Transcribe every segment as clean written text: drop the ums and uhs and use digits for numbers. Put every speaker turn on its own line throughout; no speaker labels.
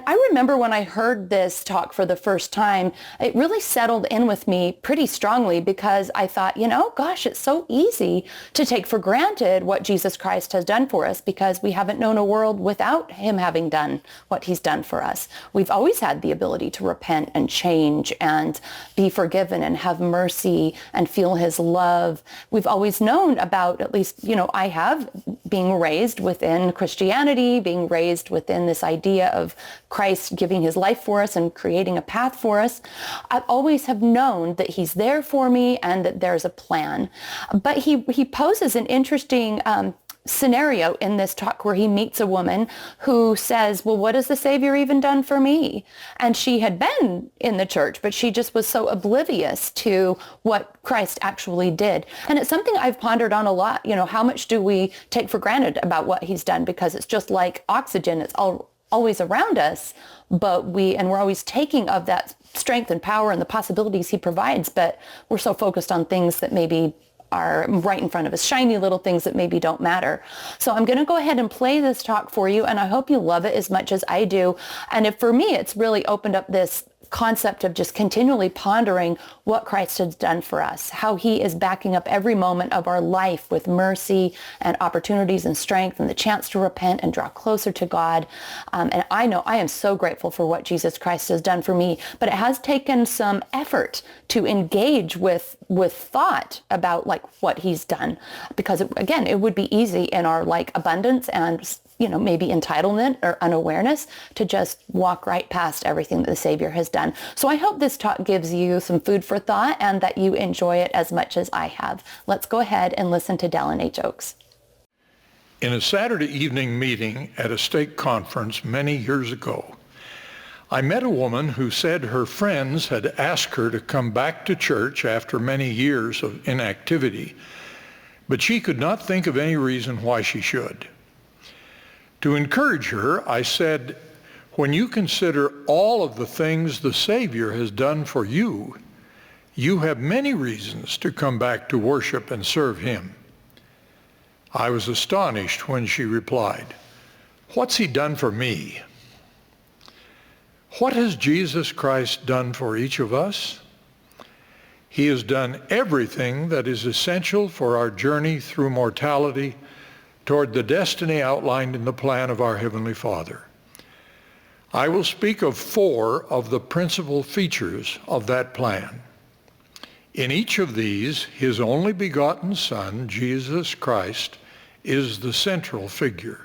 I remember when I heard this talk for the first time, it really settled in with me pretty strongly because I thought, gosh, it's so easy to take for granted what Jesus Christ has done for us because we haven't known a world without him having done what he's done for us. We've always had the ability to repent and change and be forgiven and have mercy and feel his love. We've always known about, at least, I have, being raised within Christianity, being raised within this idea of Christ giving his life for us and creating a path for us. I always have known that he's there for me and that there's a plan. But he poses an interesting scenario in this talk where he meets a woman who says, well, what has the Savior even done for me? And she had been in the church, but she just was so oblivious to what Christ actually did. And it's something I've pondered on a lot. How much do we take for granted about what he's done? Because it's just like oxygen. It's always around us, but we're always taking of that strength and power and the possibilities he provides, but we're so focused on things that maybe are right in front of us, shiny little things that maybe don't matter. So I'm going to go ahead and play this talk for you, and I hope you love it as much as I do. And for me, it's really opened up this concept of just continually pondering what Christ has done for us, how he is backing up every moment of our life with mercy and opportunities and strength and the chance to repent and draw closer to God. And I know I am so grateful for what Jesus Christ has done for me, but it has taken some effort to engage with thought about what he's done, because again, it would be easy in our abundance and maybe entitlement or unawareness to just walk right past everything that the Savior has done. So I hope this talk gives you some food for thought and that you enjoy it as much as I have. Let's go ahead and listen to Dallin H Oaks.
In a Saturday evening meeting at a stake conference many years ago, I met a woman who said her friends had asked her to come back to church after many years of inactivity, but she could not think of any reason why she should. To encourage her, I said, when you consider all of the things the Savior has done for you, you have many reasons to come back to worship and serve him. I was astonished when she replied, "What's he done for me?" What has Jesus Christ done for each of us? He has done everything that is essential for our journey through mortality toward the destiny outlined in the plan of our Heavenly Father. I will speak of 4 of the principal features of that plan. In each of these, his only begotten Son, Jesus Christ, is the central figure.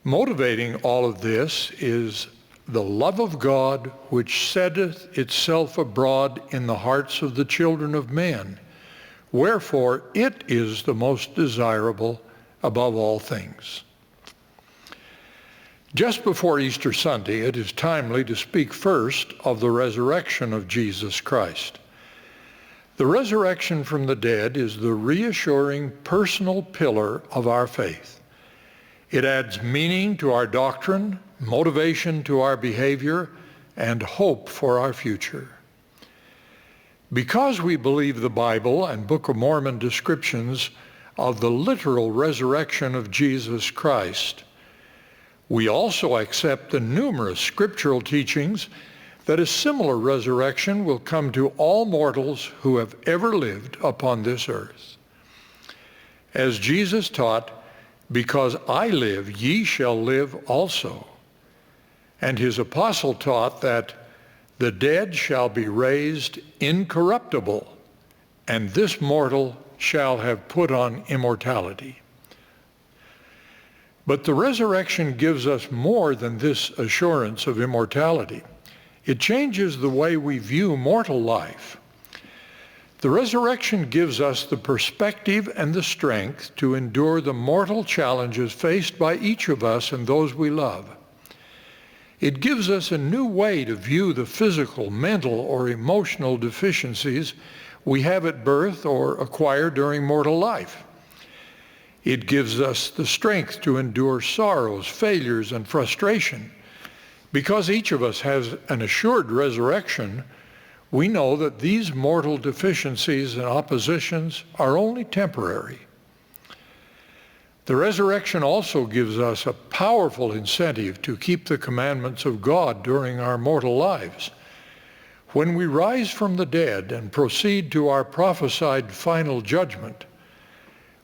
Motivating all of this is the love of God which setteth itself abroad in the hearts of the children of men. Wherefore it is the most desirable above all things. Just before Easter Sunday, it is timely to speak first of the resurrection of Jesus Christ. The resurrection from the dead is the reassuring personal pillar of our faith. It adds meaning to our doctrine, motivation to our behavior, and hope for our future. Because we believe the Bible and Book of Mormon descriptions of the literal resurrection of Jesus Christ, we also accept the numerous scriptural teachings that a similar resurrection will come to all mortals who have ever lived upon this earth. As Jesus taught, "Because I live, ye shall live also." And his apostle taught that the dead shall be raised incorruptible, and this mortal shall have put on immortality. But the resurrection gives us more than this assurance of immortality. It changes the way we view mortal life. The resurrection gives us the perspective and the strength to endure the mortal challenges faced by each of us and those we love. It gives us a new way to view the physical, mental, or emotional deficiencies we have at birth or acquire during mortal life. It gives us the strength to endure sorrows, failures, and frustration. Because each of us has an assured resurrection, we know that these mortal deficiencies and oppositions are only temporary. The resurrection also gives us a powerful incentive to keep the commandments of God during our mortal lives. When we rise from the dead and proceed to our prophesied final judgment,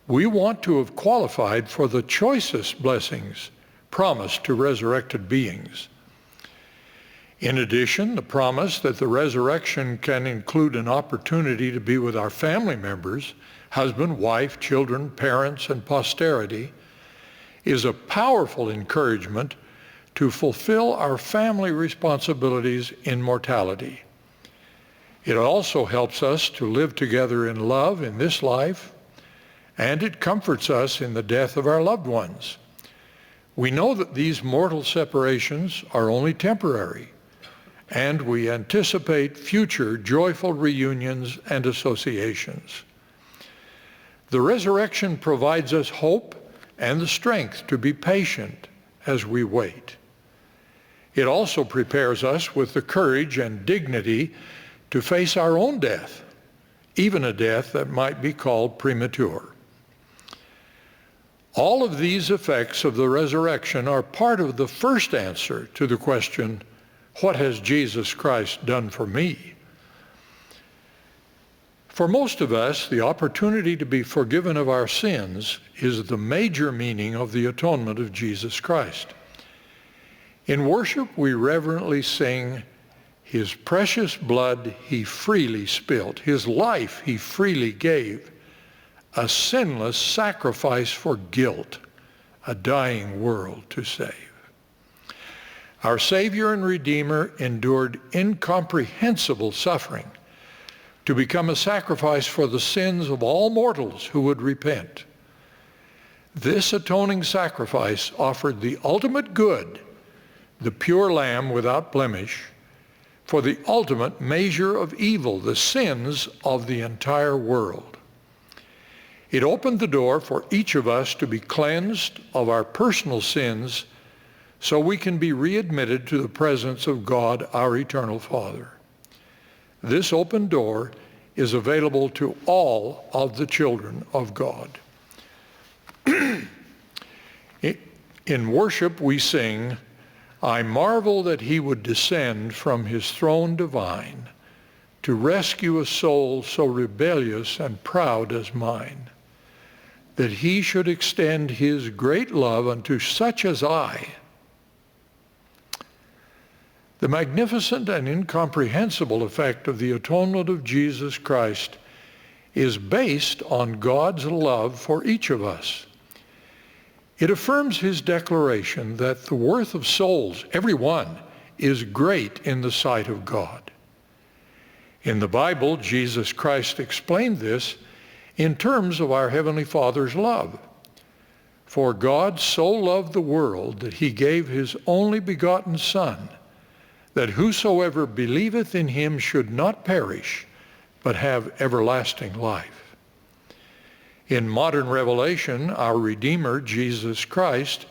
we want to have qualified for the choicest blessings promised to resurrected beings. In addition, the promise that the resurrection can include an opportunity to be with our family members, husband, wife, children, parents, and posterity, is a powerful encouragement to fulfill our family responsibilities in mortality. It also helps us to live together in love in this life, and it comforts us in the death of our loved ones. We know that these mortal separations are only temporary, and we anticipate future joyful reunions and associations. The resurrection provides us hope and the strength to be patient as we wait. It also prepares us with the courage and dignity to face our own death, even a death that might be called premature. All of these effects of the resurrection are part of the first answer to the question, what has Jesus Christ done for me? For most of us, the opportunity to be forgiven of our sins is the major meaning of the atonement of Jesus Christ. In worship, we reverently sing, His precious blood He freely spilt, His life He freely gave, a sinless sacrifice for guilt, a dying world to save. Our Savior and Redeemer endured incomprehensible suffering to become a sacrifice for the sins of all mortals who would repent. This atoning sacrifice offered the ultimate good, the pure lamb without blemish, for the ultimate measure of evil, the sins of the entire world. It opened the door for each of us to be cleansed of our personal sins so we can be readmitted to the presence of God, our eternal Father. This open door is available to all of the children of God. In worship we sing, I marvel that He would descend from His throne divine to rescue a soul so rebellious and proud as mine, that He should extend His great love unto such as I. The magnificent and incomprehensible effect of the atonement of Jesus Christ is based on God's love for each of us. It affirms His declaration that the worth of souls, every one, is great in the sight of God. In the Bible, Jesus Christ explained this in terms of our Heavenly Father's love. For God so loved the world that He gave His only begotten Son, that whosoever believeth in Him should not perish, but have everlasting life. In modern revelation, our Redeemer, Jesus Christ,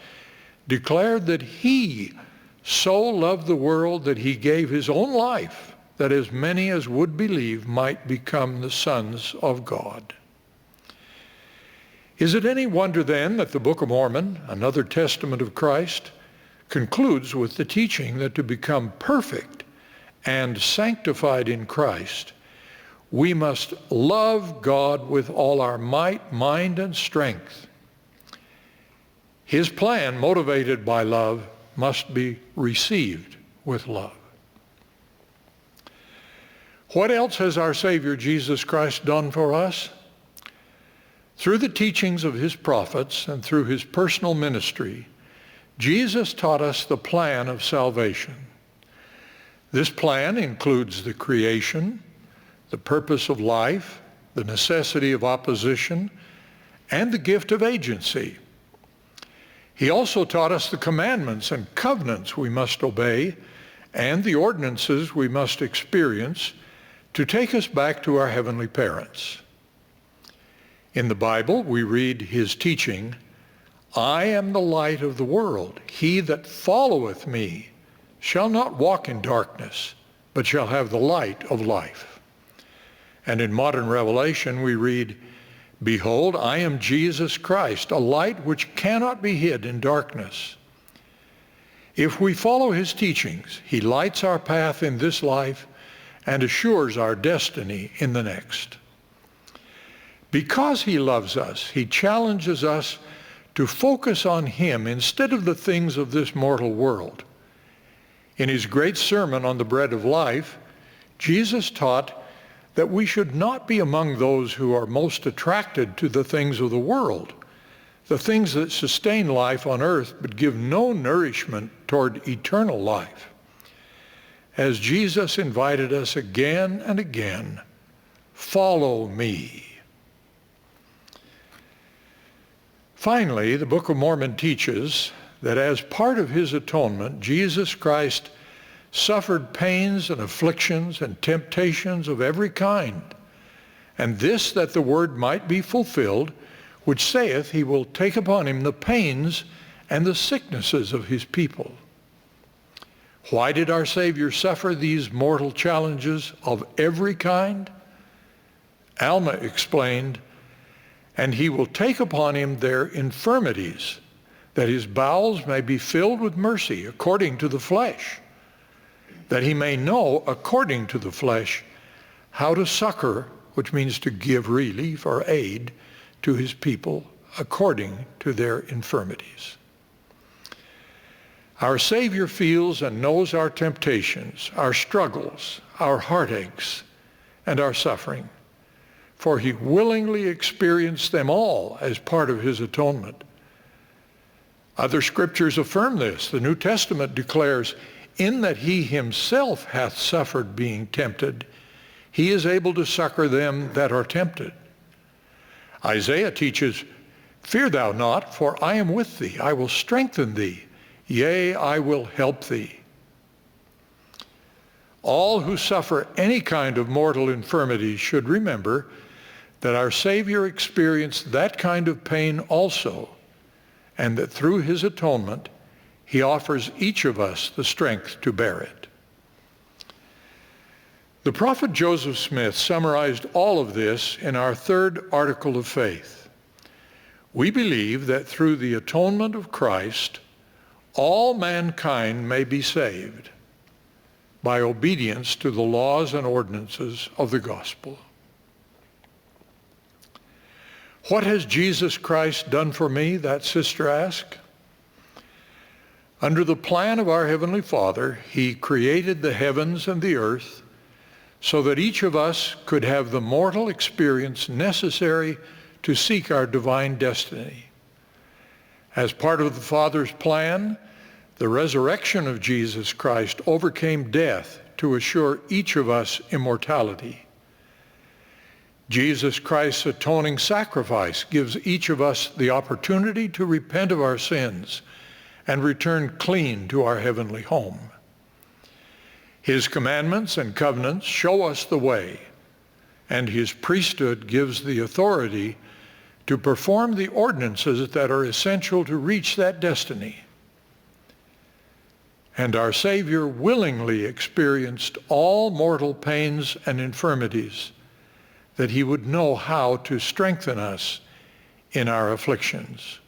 declared that He so loved the world that He gave His own life, that as many as would believe might become the sons of God. Is it any wonder then that the Book of Mormon, another testament of Christ, concludes with the teaching that to become perfect and sanctified in Christ, we must love God with all our might, mind, and strength. His plan, motivated by love, must be received with love. What else has our Savior Jesus Christ done for us? Through the teachings of His prophets and through His personal ministry, Jesus taught us the plan of salvation. This plan includes the creation, the purpose of life, the necessity of opposition, and the gift of agency. He also taught us the commandments and covenants we must obey and the ordinances we must experience to take us back to our heavenly parents. In the Bible, we read His teaching, I am the light of the world. He that followeth me shall not walk in darkness, but shall have the light of life. And in modern revelation, we read, Behold, I am Jesus Christ, a light which cannot be hid in darkness. If we follow his teachings, he lights our path in this life and assures our destiny in the next. Because he loves us, he challenges us to focus on him instead of the things of this mortal world. In his great sermon on the bread of life, Jesus taught that we should not be among those who are most attracted to the things of the world, the things that sustain life on earth but give no nourishment toward eternal life. As Jesus invited us again and again, follow me. Finally, the Book of Mormon teaches that as part of his atonement, Jesus Christ suffered pains and afflictions and temptations of every kind, and this that the word might be fulfilled, which saith, he will take upon him the pains and the sicknesses of his people. Why did our Savior suffer these mortal challenges of every kind? Alma explained, and he will take upon him their infirmities, that his bowels may be filled with mercy according to the flesh, that he may know according to the flesh how to succor, which means to give relief or aid to his people according to their infirmities. Our Savior feels and knows our temptations, our struggles, our heartaches, and our suffering, for he willingly experienced them all as part of his atonement. Other scriptures affirm this. The New Testament declares, in that he himself hath suffered being tempted, he is able to succor them that are tempted. Isaiah teaches, fear thou not, for I am with thee. I will strengthen thee. Yea, I will help thee. All who suffer any kind of mortal infirmity should remember that our Savior experienced that kind of pain also, and that through his atonement, he offers each of us the strength to bear it. The prophet Joseph Smith summarized all of this in our third article of faith. We believe that through the atonement of Christ, all mankind may be saved by obedience to the laws and ordinances of the gospel. What has Jesus Christ done for me? That sister asked. Under the plan of our Heavenly Father, he created the heavens and the earth so that each of us could have the mortal experience necessary to seek our divine destiny. As part of the Father's plan, the resurrection of Jesus Christ overcame death to assure each of us immortality. Jesus Christ's atoning sacrifice gives each of us the opportunity to repent of our sins and return clean to our heavenly home. His commandments and covenants show us the way, and his priesthood gives the authority to perform the ordinances that are essential to reach that destiny. And our Savior willingly experienced all mortal pains and infirmities, that he would know how to strengthen us in our afflictions.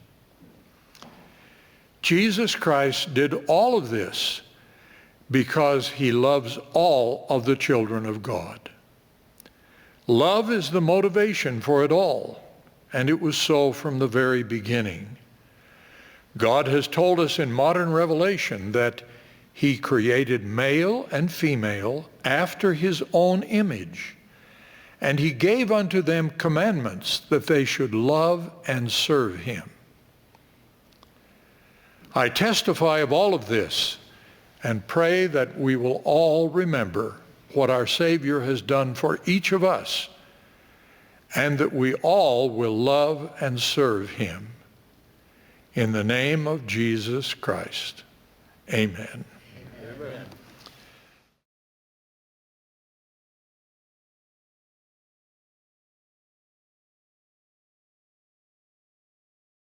Jesus Christ did all of this because he loves all of the children of God. Love is the motivation for it all, and it was so from the very beginning. God has told us in modern revelation that he created male and female after his own image, and he gave unto them commandments that they should love and serve him. I testify of all of this and pray that we will all remember what our Savior has done for each of us, and that we all will love and serve him. In the name of Jesus Christ, amen.
Amen.